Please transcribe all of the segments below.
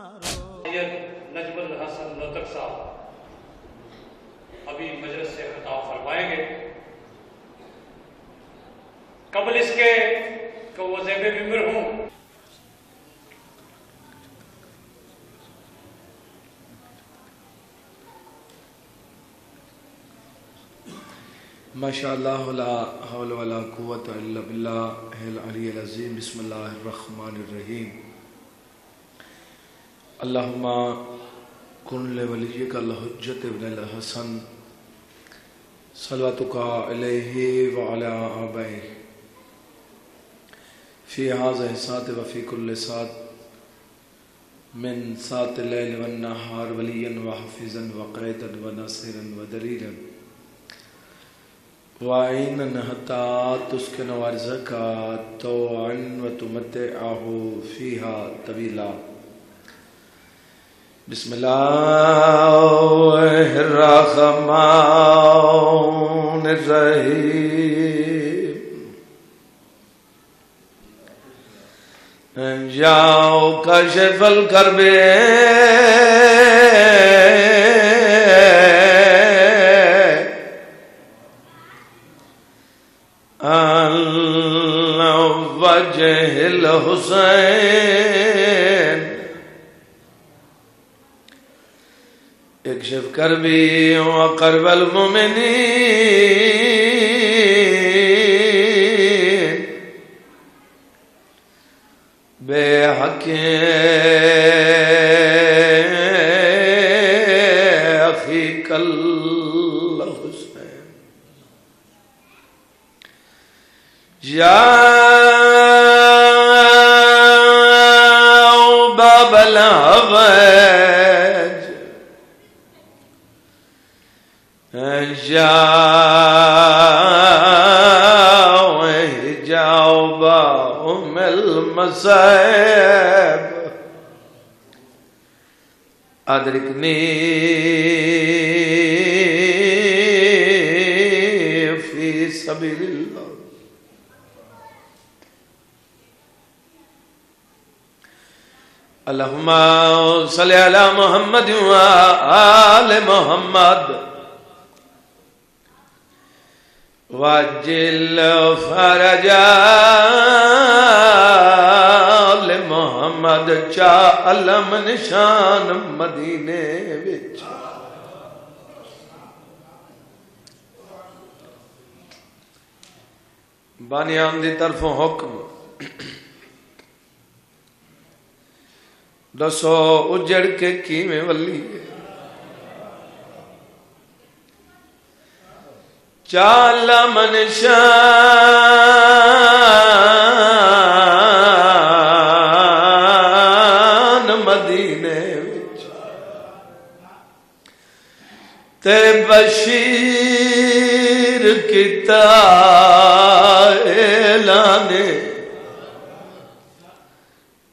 سید نجم الحسن نطق صاحب ابھی مجلس سے خطاب فرمائیں گے۔ قبل اس کے کہ وہ زیب ممبر ہوں، ماشاءاللہ لا حول ولا قوت الا باللہ العلی العظیم۔ بسم اللہ الرحمن الرحیم۔ اللہم کن لولیک الحجت ابن الحسن صلواتک علیہ وعلی آبائہ فی هذا الساعة وفی کل ساعة من ساعة اللیل والنہار ولیا وحفظا وقائدا وناصرا ودلیلا وعینا حتی تسکن ورزک طوعا وتمتعه فیہا طویلا۔ بسم اللہ الرحمن الرحیم۔ جاؤ کاشف الکرب عن وجہ الحسین، اکشف کربی وقرب المؤمنین بے حق اخیک الحسین۔ یا باب الحوائج جاؤ با ام المصائب ادرکنی فی سبیل اللہ۔ اللہم صلی علی محمد و آل محمد واجل فرجال محمد چا علم نشان مدینے وچ۔ بانیان دی طرف حکم دسو اجڑ کے کیویں ولی چال منشان مدینے وچ تے بشیر کیتا اعلان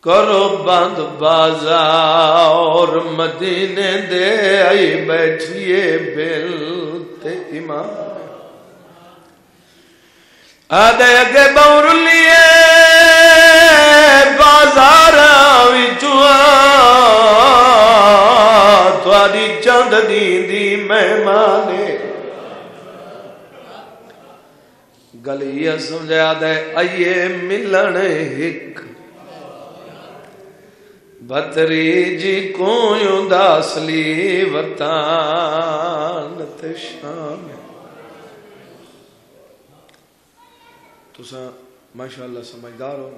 کرو بند بازار مدینے دے آئی بیٹھئے بل تے امام آدھے اگے بور لیے بازار وچوا تواری چند دی مہمانے گلیہ سمجھا دے آئیے ملن ہک بطری جی کوئی اداسلی وطان تشام۔ تسا ماشاءاللہ سمجھدار ہو،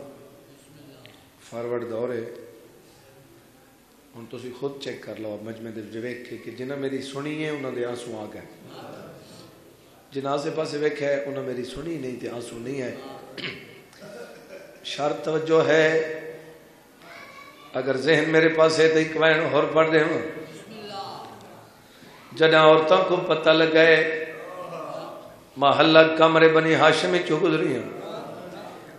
فارورڈ دور ہے۔ ہن تسی خود چیک کر لو مجمع دے ویکھے کہ جنہاں میری سنی ہے انہاں دے آنسو آ گئے، جنہاں آسے پاسے ویکھے ہے انہاں میری سنی نہیں تے آنسو نہیں ہے۔ شرط توجہ ہے، اگر ذہن میرے پاس ہے تو ایک وین اور پڑھ دے ہوں۔ جنہاں عورتوں کو پتہ لگائے محلہ کمرے بنی ہاشم چو گزری ہیں،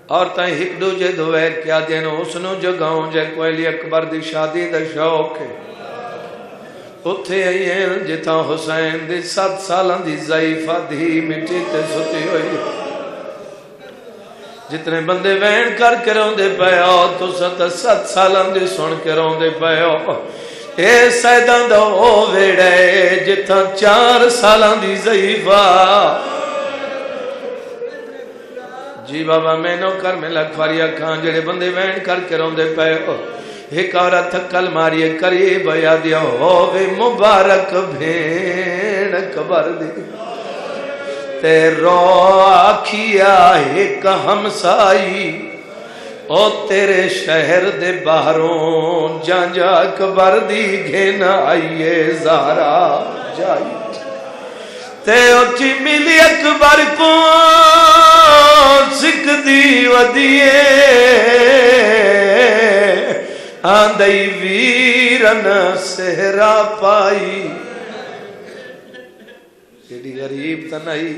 عورتیں ہک دو جے دوے کیا دینو حسنو جگہوں جے کوئلی اکبر دی شادی دا شوق ہے۔ اتھے آئیے جتا حسین دی 7 سالان دی ضعیفہ دی مٹی تے ستی ہوئی جتنے بندے وین کر کے روندے پے ہو تساں تے 7 سالاں دی سن کے روندے پے ہو اے سیداں دا او ویڑا ہے جتھاں 4 سالاں دی ضعیفہ جی بابا میں نو کر میں لکھواری اکھاں جڑے بندے وین کر کے روندے پے ہو ایک عورت تھکل ماری قریب یادیا ہووے مبارک بھین قبر دی تے رو آکھیا ایک ہمسائی او تیرے شہر دے باہروں جانجا قبر دی گھن آئیے زہرا جائی تے اچھی ملی اکبر کو سکھ دی ودیے آندئی ویرن سہرا پائی کیڑی غریب تنائی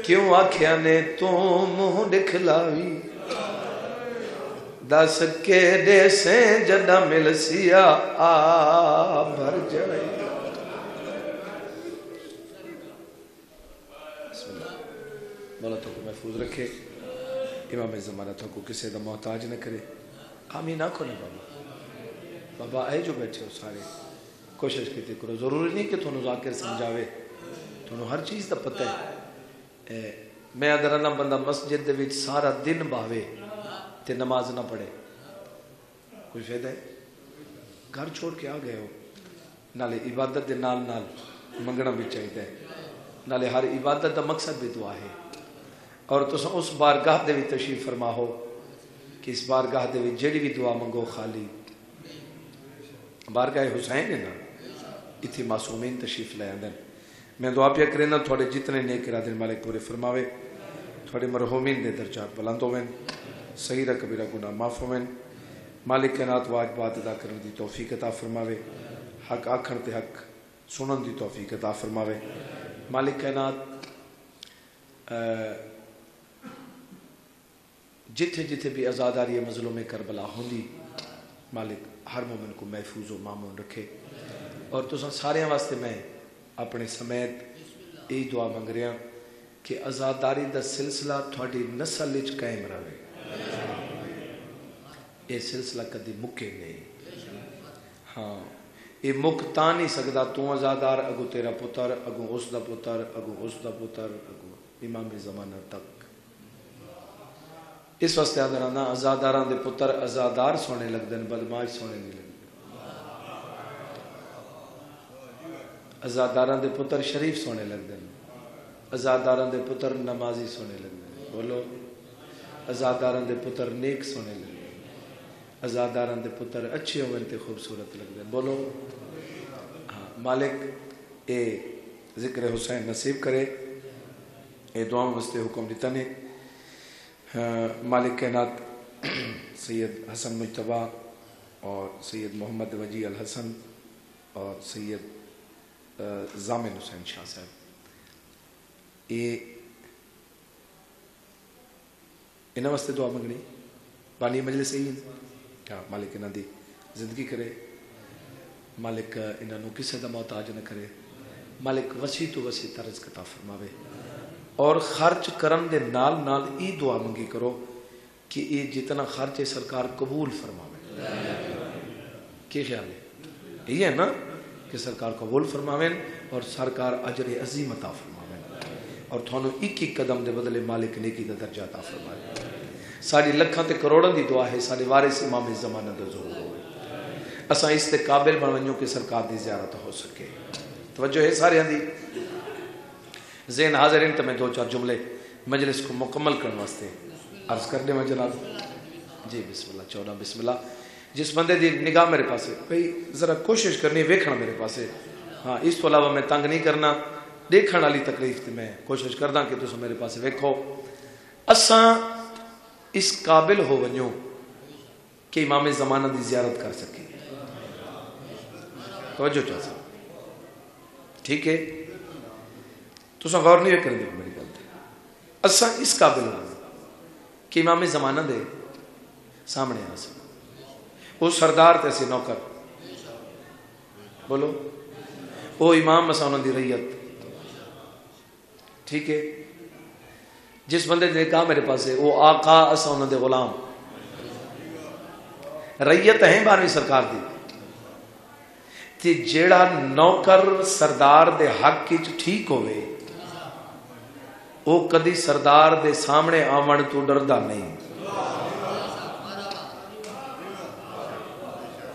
کیوں آکھیا نے تو منہ دکھلاوی دس کے دے سے جدہ مل سیا آ بھر جائی بسم اللہ مولا تو کو محفوظ رکھے امام زمانہ تو کو کسی دا محتاج نہ کرے آمین آنکھو نہیں بابا بابا اے جو بیٹھے ہو سارے کوشش کیتے کرو ضروری نہیں کہ تھونو ذاکر سمجھاوے تھونو ہر چیز دا پتہ ہے میں ادھرانا بندہ مسجد دے وچ سارا دن باوے تے نماز نہ پڑھے کوئی فائدہ ہے گھر چھوڑ کے آ گئے ہو نالے عبادت دے نال نال منگنا بھی چاہیے نالے ہر عبادت دا مقصد بھی دعا ہے اور تساں اس بارگاہ دے وچ تشریف فرما ہو کہ اس بارگاہ دے وچ جڑی بھی دعا منگو خالی بارگاہ حسین ہے نا اتھی معصومین تشریف لے آندن میں دعا پیا کرنا تھوڑے جتنے نیک ارادے مالک پورے فرماوے تھوڑے مرحومین دے درجات بلند ہوئیں صغیرہ کبیرہ گناہ معاف ہوئیں مالک کائنات واجبات ادا کرنے دی توفیق عطا فرماوے حق آکھن تے حق سنن دی توفیق عطا فرماوے مالک کائنات جتھے جتھے بھی آزاداری مظلوم کربلا ہوندی مالک ہر مومن کو محفوظ و مامون رکھے اور تساں سارے واسطے میں اپنے سمیت یہی دعا منگ رہا کہ آزاداری دا سلسلہ تھوڑی نسل وچ قائم رہے یہ سلسلہ کدی مکے نہیں ہاں یہ مک تا نہیں سکتا تو آزادار اگو تیرا پتر اگو اس دا پتر اگو اس دا پتر اگو امام زمانہ تک اس واسطے آدھر آنا آزاداران دے پتر آزادار سونے لگ دن بدماش سونے نہیں لگ دن آزاداران دے پتر شریف سونے لگ دن آزاداران دے پتر نمازی سونے لگ دن بولو آزاداران دے پتر نیک سونے لگ دن آزاداران دے پتر اچھے ہوئے تے خوبصورت لگ دن بولو ہاں مالک اے ذکر حسین نصیب کرے اے دعاوں واسطے حکم دیتا نے مالک کائنات سید حسن مجتبہ اور سید محمد وجی الحسن اور سید زامن حسین شاہ صاحب یہ انہاں واسطے دعا منگنی بانی مجلس سید مالک انہاں دی زندگی کرے مالک انہاں نو کسے دا محتاج نہ کرے مالک وسیع تو وسیع رزق عطا فرماوے اور خرچ کرن دے نال نال ای دعا منگی کرو کہ یہ جتنا خرچ ہے سرکار قبول فرماوے کی خیال ہے یہی ہے نا کہ سرکار قبول فرماویں اور سرکار اجر عظیم عطا فرماویں اور تھانو ایک ایک قدم دے بدلے مالک نیکی دا درجہ عطا فرمائے ساری لکھاں تے کروڑاں دی دعا ہے سارے وارث امام زمانہ دا ضرور ہوئے اساں اس تے قابل بن ونجو کہ سرکار دی زیارت ہو سکے توجہ ہے سارے دی ذہن حاضر ہیں تو میں 2-4 جملے مجلس کو مکمل کرنے واسطے عرض کرنے میں جناب جی بسم اللہ 14 بسم اللہ جس بندے دی نگاہ میرے پاس ہے بھئی ذرا کوشش کرنی ویکھنا میرے پاس ہے ہاں اس تو علاوہ میں تنگ نہیں کرنا دیکھن والی تکلیف تے میں کوشش کردا کہ تساں میرے پاس ویکھو اساں اس قابل ہو ونجو کہ امام زمانہ دی زیارت کر سکے توجہ چاہتا ٹھیک ہے تو سا غور نہیں کریں گے میری گل اساں اس قابل ہو کہ امام زمانہ دے سامنے آ سکو وہ سردار تے سے نوکر بولو وہ امام مسا انہوں دی ریت ٹھیک ہے جس بندے نے کہا میرے پاس ہے وہ آقا اسا انہوں دے غلام ریت ہیں 12ویں سرکار دی تے جیڑا نوکر سردار دے حق وچ ٹھیک ہوئے وہ کدی سردار دے سامنے آمن تو ڈردا نہیں.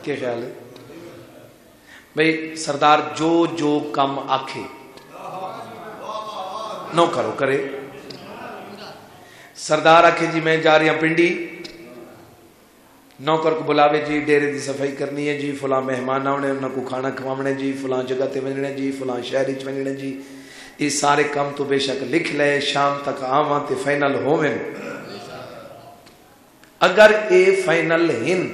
کیا خیال ہے بھئی سردار جو کم آکھے نوکر کرے. سردار آکھے جی میں جا رہی ہوں پنڈی نوکر کو بلاوے جی ڈیرے دی صفائی کرنی ہے جی فلاں مہمان آنے انہاں کو کھانا کھوانے جی فلاں جگہ تے ونجنے جی فلاں شہر وچ ونجنے جی یہ سارے کام تو بے شک لکھ لے شام تک آواں تے فائنل ہوویں. اگر اے فائنل ہن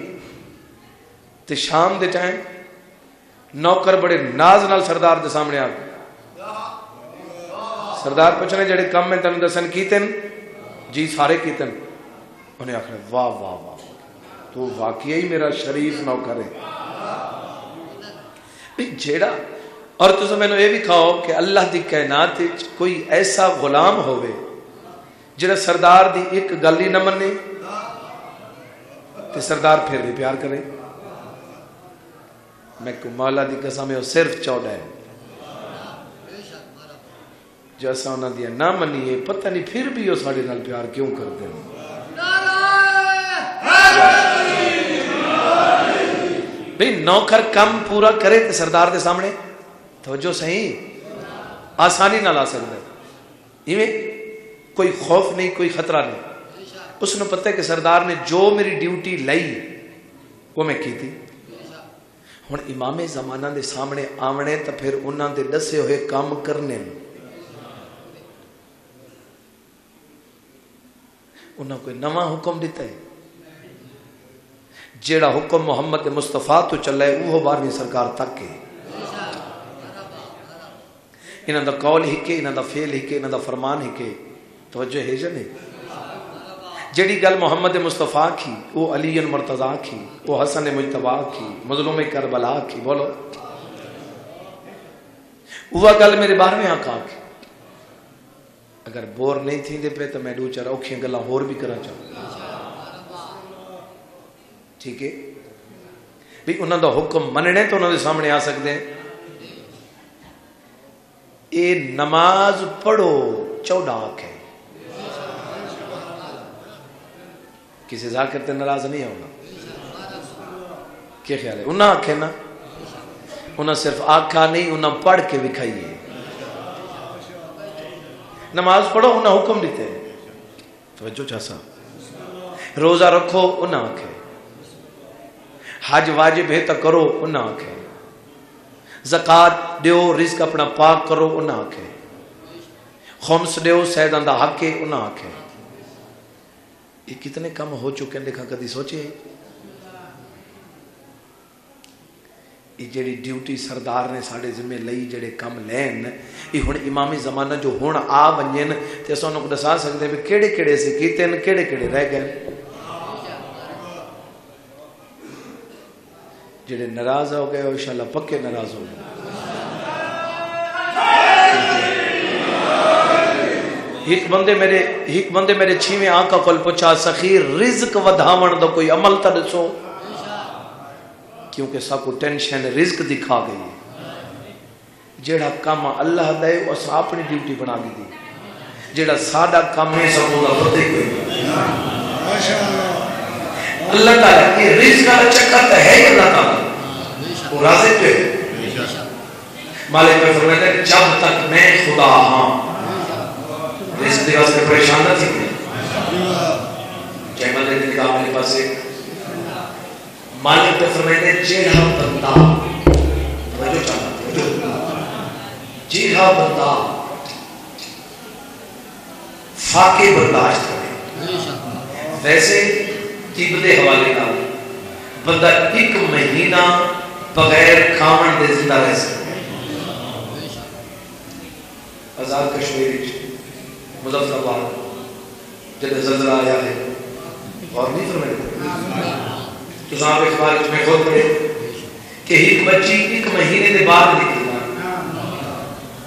تے شام دے ٹائم نوکر بڑے ناز نال سردار دے سامنے آ گئے. سردار پوچھنے جڑے کم میں تینوں دسن کیتن جی سارے کیتن. انہیں آخر واہ واہ واہ تو واقعی میرا شریف نوکر ہے. جیڑا اور تو میں نے یہ بھی کھاؤ کہ اللہ دی کائنات کوئی ایسا غلام ہوئے جڑا سردار دی ایک گل ہی نہ منے تے سردار پھر بھی پیار کرے. میں کو مولا دی قسم ہے وہ صرف 14 ہے جو ایسا انہوں نے نہ منیے پتہ نہیں پھر بھی وہ ساڑھے نال پیار کیوں کرتے ہیں. بھئی نوکر کم پورا کرے تے سردار دے سامنے توجہ صحیح آسانی نہ لا سکتا ہے. کوئی خوف نہیں کوئی خطرہ نہیں. اس نے پتہ ہے کہ سردار نے جو میری ڈیوٹی لائی وہ میں کی تھی. ہن امام زمانہ دے سامنے آونے تو پھر انہاں دے دسے ہوئے کام کرنے انہاں کوئی نواں حکم دیتا ہے. جیڑا حکم محمد مصطفیٰ تو چلے وہ 12ویں سرکار تک ہے. انہاں دا قول ہی کے انہاں دا فعل ہی کے انہاں دا فرمان ہی کے توجہ ہے جنے. جیڑی گل محمد مصطفیٰ کی وہ علی مرتضیٰ کی وہ حسن مجتبیٰ کی مظلوم کربلا کی بولو وہ گل میرے 12ویں آقا کی. اگر بور نہیں تھی دے پہ تو میں دو چار اوکھیاں گلاں ہور بھی کرا چاہوں. ٹھیک ہے بھی انہاں دا حکم مننے تو انہاں دے سامنے آ سکتے ہیں. اے نماز پڑھو 14 آنکھ ہے. کسی ذاکر تے ناراض نہیں ہونا. کیا خیال ہے انہاں آنکھیں نا انہاں صرف آنکھا نہیں انہاں پڑھ کے بکھائیے. نماز پڑھو انہاں حکم دیتے ہیں توجہ چاسا. روزہ رکھو انہاں آنکھیں. حج واجب ہے تو کرو انہاں آنکھیں. زکات دیو رزق اپنا پاک کرو انہاں آنکھیں. خمس دیو سیدان دا حق ہے انہاں آنکھیں. یہ کتنے کم ہو چکے ہیں دیکھا کدی سوچے. یہ جڑی ڈیوٹی سردار نے ساڑے ذمہ لئی جڑے کم لین یہ ہن امامی زمانہ جو ہن آ ونجن تے اساں نوں دسا سکدے ہیں کیڑے کیڑے سے کیتے ہیں کیڑے کیڑے رہ گئے. جڑے ناراض ہو گئے انشاءاللہ پکے ناراض ہو گئے. ایک بندے میرے 6ویں آقا کول پوچھا سخیر رزق ودھاون دا کوئی عمل تا دسو کیونکہ سب کو ٹینشن رزق دکھا گئی. جیڑا کام اللہ دے اس اپنی ڈیوٹی بنا دی دی. جیڑا ساڈا کام ہے سب دا پتہ کوئی ماشاءاللہ. اللہ تعالی یہ رزق کا چکر ہے اللہ تعالی وہ رازق ہے. مالک نے فرمایا کہ جب تک میں خدا ہاں رزق دے واسطے پریشان نہ تھی. جیمل نے کہا میرے پاس مالک نے فرمایا جیڑا بندہ توجہ چاہتا جیڑا بندہ فاقے برداشت کرے. ویسے طب دے حوالے کا بندہ 1 مہینہ بغیر کھاون دے زندہ رہ سکتا. آزاد کشمیر مظفر آباد جب زلزلہ آیا ہے غور نہیں فرمائے تو صاحب اخبار میں خود پڑھے کہ ایک بچی 1 مہینے دے بعد نکلنا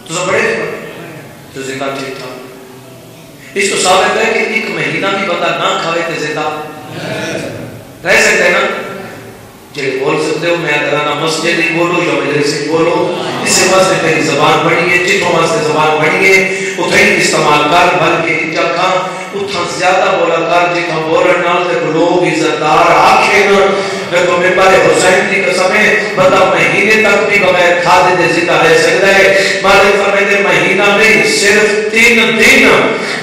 تو سب بڑے تو زندہ ٹھیک تھا. اس کو ثابت ہے کہ ایک مہینہ بھی بندہ نہ کھاوے تے زندہ رہ سکتا ہے نا. جی بول سکتے ہو میں ادرانا مسجد ہی بولو یا مجلس ہی بولو, اس سے واسطے پہلی زبان پڑھیے, جتوں واسطے زبان پڑھیے اتھیں استعمال کر, بلکہ جکھاں اتھاں زیادہ بولا کر جکھاں بولن نال تے لوگ عزتدار آکھے نا. دیکھو ممبر حسین کی قسم ہے بندہ مہینے تک بھی بغیر کھادے دے زندہ رہ سکتا ہے. مالک فرماتے مہینہ نہیں صرف 3 دن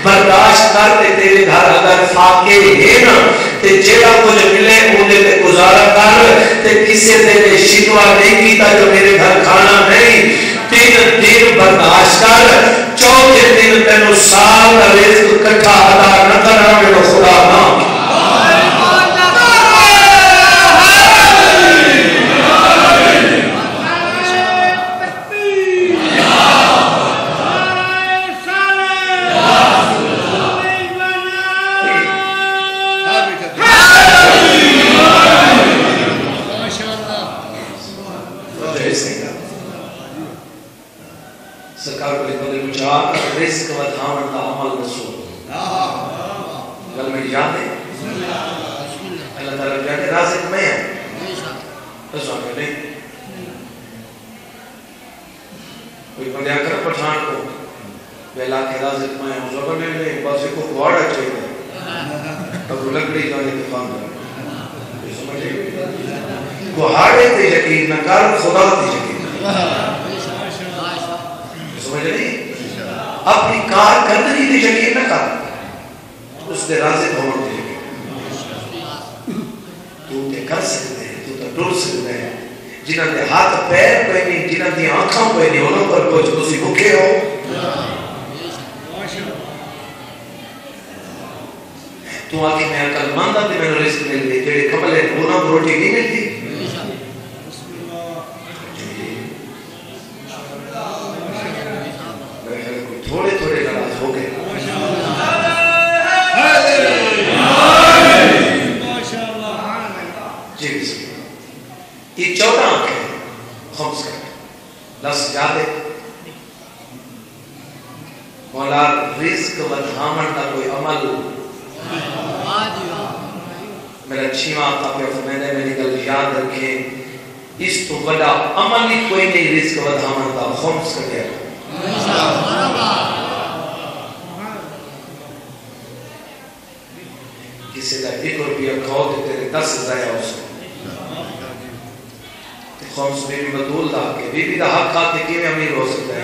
برداشت کر تے تیرے گھر اگر فاقے ہے نا تے جیڑا کچھ ملے اودے تے گزارا کر تے کسے تے شکوا نہیں کیتا جو میرے گھر کھانا نہیں. 3 دن برداشت کر, چوتھے دن تینوں سال کا رزق کٹھا ادا نہ کرنا میرا خدا نہ. سرکار کو لکھنے کو چاہ رزق و دھامن کا عمل رسول گل میں یاد ہے اللہ تعالیٰ کہتے رازق میں ہے رسول میں نہیں. کوئی بندیا کر پٹھان کو بیلا کے رازق میں ہوں زبر میں نہیں بس کو گوڑا چاہیے اب لکڑی جانے کے فام کر سمجھے گوھاڑے تے یقین نہ کر خدا تے یقین سمجھ نہیں. اپنی کار کردنی تے یقین نہ کر, اس دے رازق ہونے تے یقین. تو تے کر سکتے ہیں, تو تے ڈر سکتے ہیں. جنہاں دے ہاتھ پیر کوئی نہیں, جنہاں دی آنکھاں کوئی نہیں, انہوں پر کچھ تسی بھوکے ہو. تو آگے میں عقل ماندہ تے میں رزق مل دی, جڑے کملے انہوں کو روٹی نہیں ملتی. تھوڑے تھوڑے ناراض ہو گئے. جی یہ 14 آنکھ ہے خمس کر لفظ یاد ہے. مولا رزق و دھامن کا کوئی عمل میرا 6واں آقا پہ فرمایا میری گل یاد رکھیں, اس تو بڑا عمل ہی کوئی نہیں رزق و دھامن کا خمس کر دیا. کسی کا 1 روپیہ کھاؤ تو تیرے 10 ضائع ہو سکتے. خمس بی بی بدول دا کے بی بی دا حق کھا کے کیویں امیر ہو سکتا ہے؟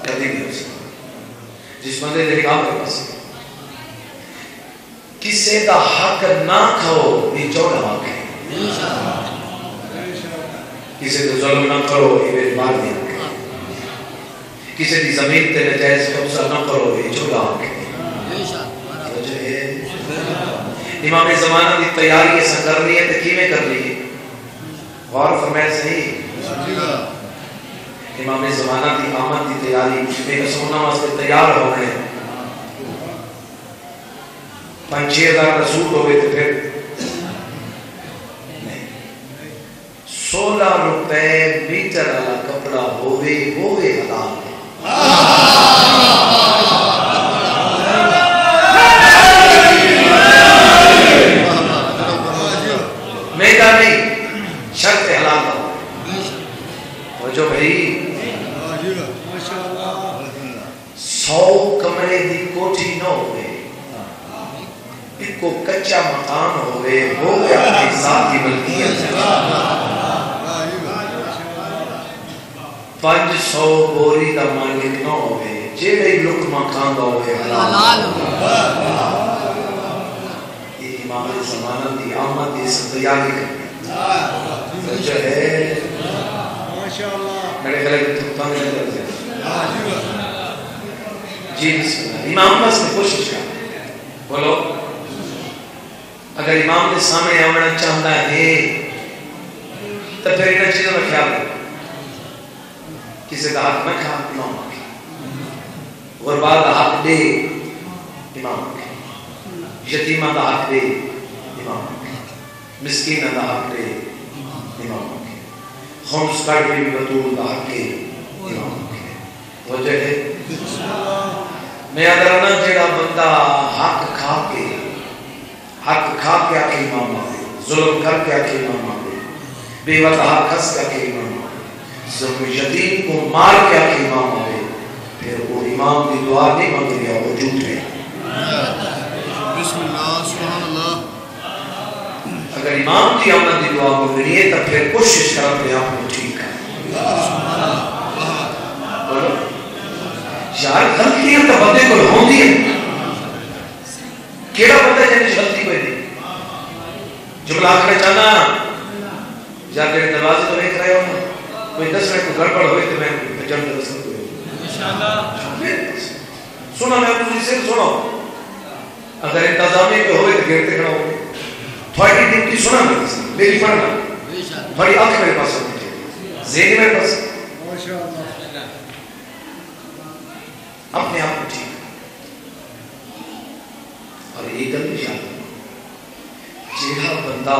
کبھی نہیں ہو سکتا. جس بندے دے کام ہے بس کسی دا حق نہ کھاؤ یہ 14 حق ہے. کسی کو ظلم نہ کرو یہ میری بات نہیں حق ہے. کسی دی زمین تے نجائز قبضہ نہ کرو یہ 14 حق ہے. امام زمانہ دی تیاری ایسا کرنی ہے تو کیویں کرنی ہے؟ غور فرمائے صحیح. امام زمانہ دی آمد دی تیاری ایک سونا واسطے تیار ہو گئے 5-6 ہزار رسول ہوئے تھے پھر 16 روپے میٹر والا کپڑا ہوئے حلال ہے. میدا نہیں شرط حلال ہو. جو بھائی 100 کمرے دی کوٹھی نہ ہوئے, ایک کو کچا مکان ہوئے وہ اپنی ذاتی ملکیت. 500 بوری دا مالک نہ ہوئے, جیڑے لقمہ کھاندا ہوئے حلال. یہ امام زمانہ دی آمد دی تیاری کرنی جو ہے. میرے خیال میں تھکتا نہیں لگتا. جی بسم اللہ. امام بس میں کوشش کر بولو, اگر امام نے سامنے آنا چاہتا ہے تو پھر انہیں چیزوں میں خیال رکھو. کسی کا حق نہ کھا امام کے, غربا کا حق دے امام کے, یتیمہ کا حق دے امام کے, مسکینہ کا حق دے امام کے, خمس کر بھی بطول دا کے امام کے وجہ ہے میں ادرانا جیڑا بندہ حق کھا کے آکے امام آدھے ظلم کر کے آکے امام آدھے بے وقت کھس کے آکے امام آدھے ظلم یتیم کو مار کے آکے امام آدھے پھر وہ امام کی دعا نہیں مانگ گیا وہ جھوٹ ہے بسم اللہ سبحان اللہ اگر امام کی آمد کی دعا کو ملیے تو پھر کوشش کر اپنے آپ کو ٹھیک کر یار غلطیاں تو بندے کو ہوندی ہیں کیڑا بندہ جنہیں غلطی کوئی نہیں جملہ آخر چاہنا جا کے دروازے تو دیکھ رہے ہو کوئی 10 منٹ کو گڑبڑ ہوئی تو میں جلد رسل کوئی سنا میں تجھے سے سنو اگر انتظامی پہ ہوئے تو گرتے کھڑا ہوئے تھوڑی ڈیوٹی سنا میری پڑھنا تھوڑی آنکھ میرے پاس ہوتی ہے ذہن میرے پاس اپنے آپ کو ٹھیک اور ایک گل بھی یاد جیڑا بندہ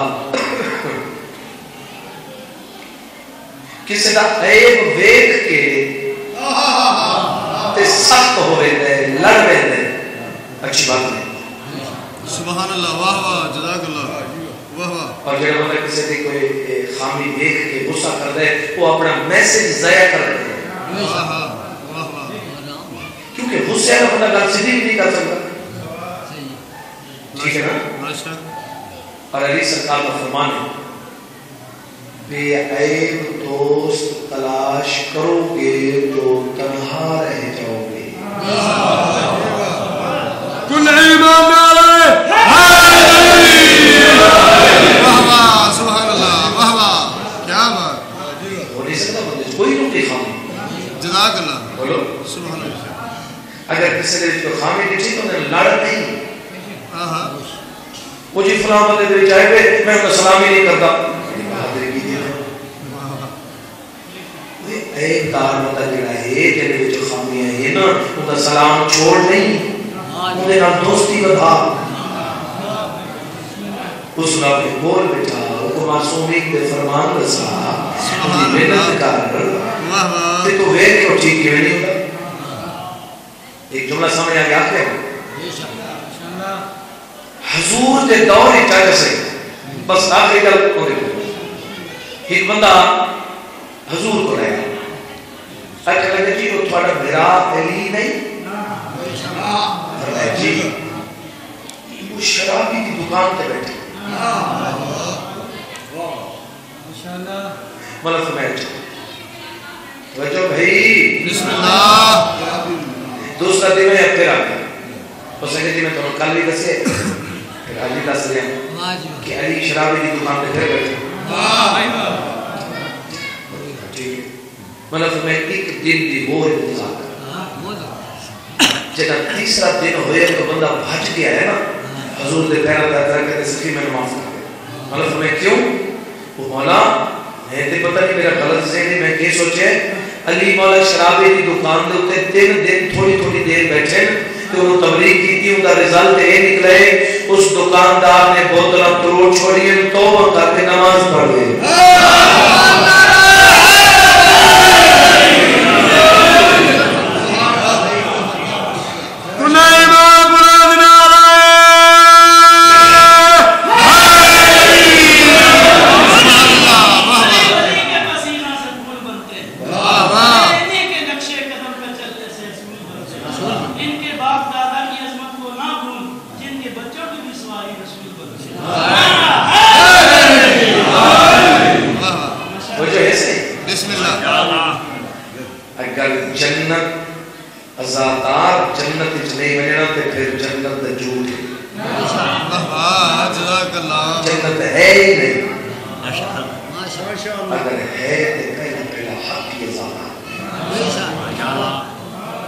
کسی دا عیب ویکھ کے تے سخت ہو ویندے لڑ ویندے اچھی بات نہیں سبحان اللہ واہ واہ جزاک اللہ واہ واہ اور جیڑا بندہ کسی دی کوئی خامی دیکھ کے غصہ کر دے وہ اپنا میسج ضائع کر دے کیونکہ غصے کا بندہ گل سیدھی بھی نہیں کر سکتا ٹھیک ہے نا اور علی سرکار کا فرمان ہے بے عیب دوست تلاش کرو گے تو تنہا رہ جاؤ گے کل ایمان علیہ واہ واہ سبحان اللہ واہ واہ کیا بات ہو نہیں سکتا بندے کوئی نقطی خامی جزاک اللہ بولو سبحان اللہ اگر کسی نے کوئی خامی دیکھی تو انہیں لڑ نہیں وہ جی فلاں بندے دے جائے گے میں ان کا سلام ہی نہیں کرتا بہادری کی دیا ایک دار بندہ جڑا ہے جنہیں جو خامیاں ہیں نا ان کا سلام چھوڑ نہیں انہیں نہ دوستی بتا اس نے اپنے بول بیٹھا ان کو معصومی کے فرمان رسا انہیں محنت کر پھر تو ویک کو ٹھیک کیوں نہیں ہوتا ایک جملہ سامنے آگے آتے ہیں حضور دے دور ہی چاہتے سے بس آخری گل کو دیکھو ایک بندہ حضور کو رہا اچھا لگے جی وہ تھوڑا میرا علی نہیں جی وہ شرابی کی دکان تے بیٹھے مطلب فرمایا وجہ بھائی بسم اللہ دوسرا دن میں پھر آ گیا اس نے جی میں تو کل بھی دسے پھر علی دس لیا کہ علی شرابی کی دکان تے پھر بیٹھے مطلب میں ایک دن دی وہ انتظار جب تیسرا دن ہوئے تو بندہ بھج گیا ہے نا حضور دے پیرا دادا کہتے سکی میں نماز کر گیا مطلب میں کیوں وہ مولا میں تے پتہ نہیں میرا غلط ذہن ہے میں کیا سوچے علی مولا شرابے دی دکان دے اوتے 3 دن تھوڑی دیر بیٹھے تو انہوں تبلیغ کی تھی ان کا رزلٹ یہ نکلے اس دکاندار نے بوتل تروڑ چھوڑی توبہ کر کے نماز پڑھ گئے جنت ازادار جنت نہیں ملنا تے پھر جنت دا جھوٹ ہے جنت ہے ہی نہیں اگر ہے تے پہلا حق ہی ازادار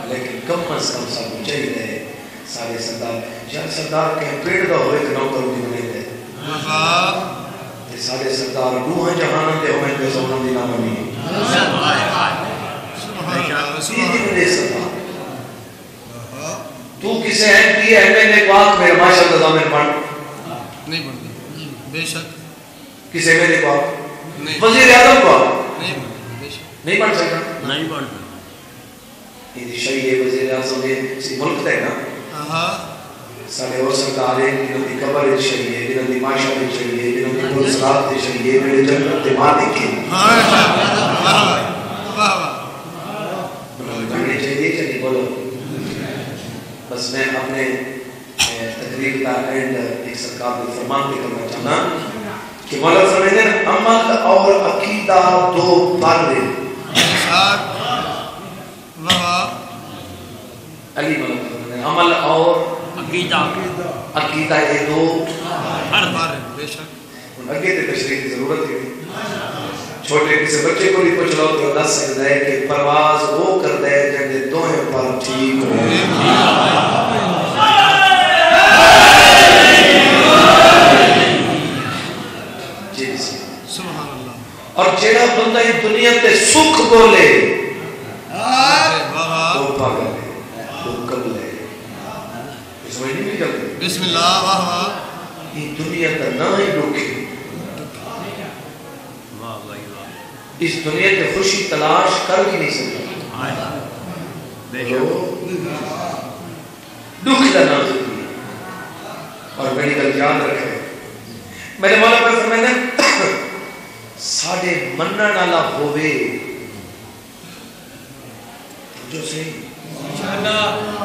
لیکن کم از کم سب چاہیے سارے سردار جب سردار کہیں پیڑ دا ہوئے تو نوکر دی بنے دے سارے سردار روح جہانا دے ہوئے تو سونا دی نام نہیں تو کسے ہیں پی ایم نے پاک میرا ماشاء اللہ دامن پڑھ نہیں پڑھتے بے شک کسے میں نے پاک وزیر اعظم پاک نہیں بن سکتا نہیں بن یہ شہید وزیر اعظم ملک تے نا سارے اور سرکار ہیں جنہوں کی قبر شہید ہے جنہوں کی معاشہ بھی شہید ہے جنہوں کی پرسرات بھی شہید ہے میرے جنت تے مالک ہیں بننے چاہیے چلیے بولو بس میں اپنے تقریر کا اینڈ ایک سرکار کے فرمان پہ کرنا چاہنا کہ مولا فرمائے ہیں عمل اور عقیدہ دو پردے علی مولا فرمائے ہیں عمل اور عقیدہ یہ دو بے شک اگے تے تشریح کی ضرورت ہے چھوٹے کسی بچے کو بھی پوچھ لو تو دس سکتا ہے کہ پرواز وہ کرتا ہے جب دوہیں پر ٹھیک ہو اور جیڑا بندہ یہ دنیا تے سکھ بولے وہ پاگل ہے وہ قبل ہے سمجھ نہیں چلتے بسم اللہ واہ واہ یہ دنیا کا نہ ہی دکھ ہے اس دنیا کے خوشی تلاش کر بھی نہیں سکتا دکھ کا نام ہے اور بڑی گل یاد رکھے میرے مولا پر فرمائے ساڑھے منن والا ہووے جو صحیح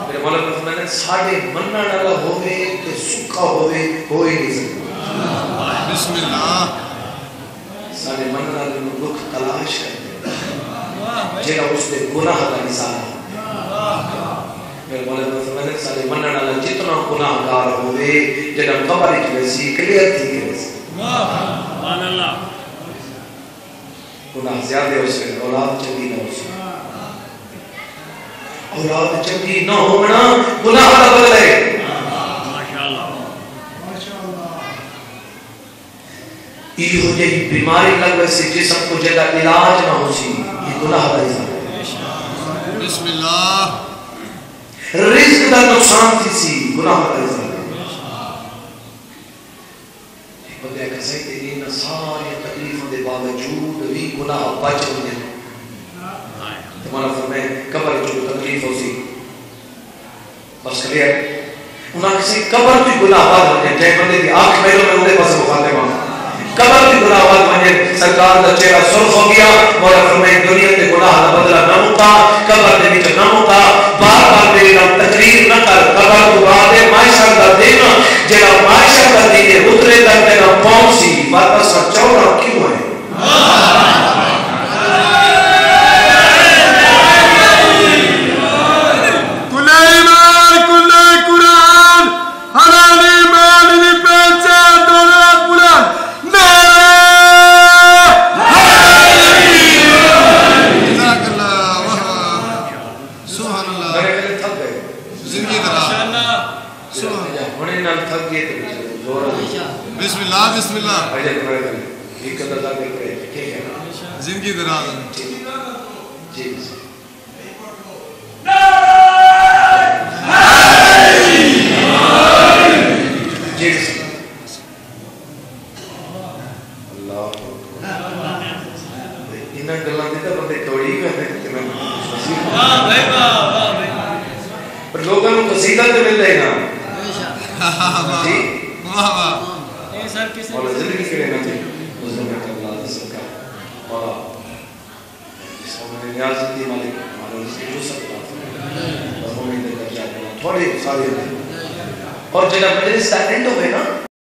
میرے مولا پر فرمائے ساڑھے منن والا ہووے تے سکھا ہووے ہو ہی نہیں سکتا بسم اللہ ساڑھے منن والے نوں دکھ تلاش کرتے جیڑا اس دے گناہ دا نثار ہے میرے مولا پر فرمائے ساڑھے منن والا جتنا گناہ گار ہووے جیڑا قبر وچ ویسی کلیئر تھی گئے سبحان اللہ گناہ زیادہ ہو سکے اولاد چنگی نہ ہو سکے اولاد چنگی نہ ہونا گناہ کا بدل ہے ماشاءاللہ یہ ہو جائے بیماری لگ ویسے جسم کو جگہ علاج نہ ہو سی یہ گناہ کا اظہار ہے بسم اللہ رزق کا نقصان تھی سی گناہ کا اظہار ہے بندے کا صحیح تیرین ساری تکلیفوں دے باوجود بھی گناہ بچ ہونے تمہارا فرمائے قبر جو تکلیف ہو سی بس کلیا انہاں کسی قبر بھی گناہ بات ہونے جائے بندے کی آنکھ میروں میں انہیں پاس مخاطے ماں قبر بھی گناہ بات ہونے سرکار دا چہرہ سرخ ہو گیا مولا فرمائے دنیا کے گناہ دا بدلہ نہ ہوتا قبر دے بھی نہ ہوتا بار بار میری نام تقریر نہ کر قبر کو بعد معاشر دا دینا جیڑا معاشر دا دینے اترے تک تیرا پہنچ سی واپس چوڑا کیوں ہے بسم اللہ بسم اللہ زندگی دراز جی لوگوں کو قصیدہ تو مل رہے نا جی مولا زندگی کے لیے نہ اس نے میں اللہ سرکار مولا جس کو میں نے نیاز دی مالک مولا اس کی جو سکتا اور مومن دے کر جاتے ہیں تھوڑے سارے اور جنہ مجلس کا اینڈ ہوئے نا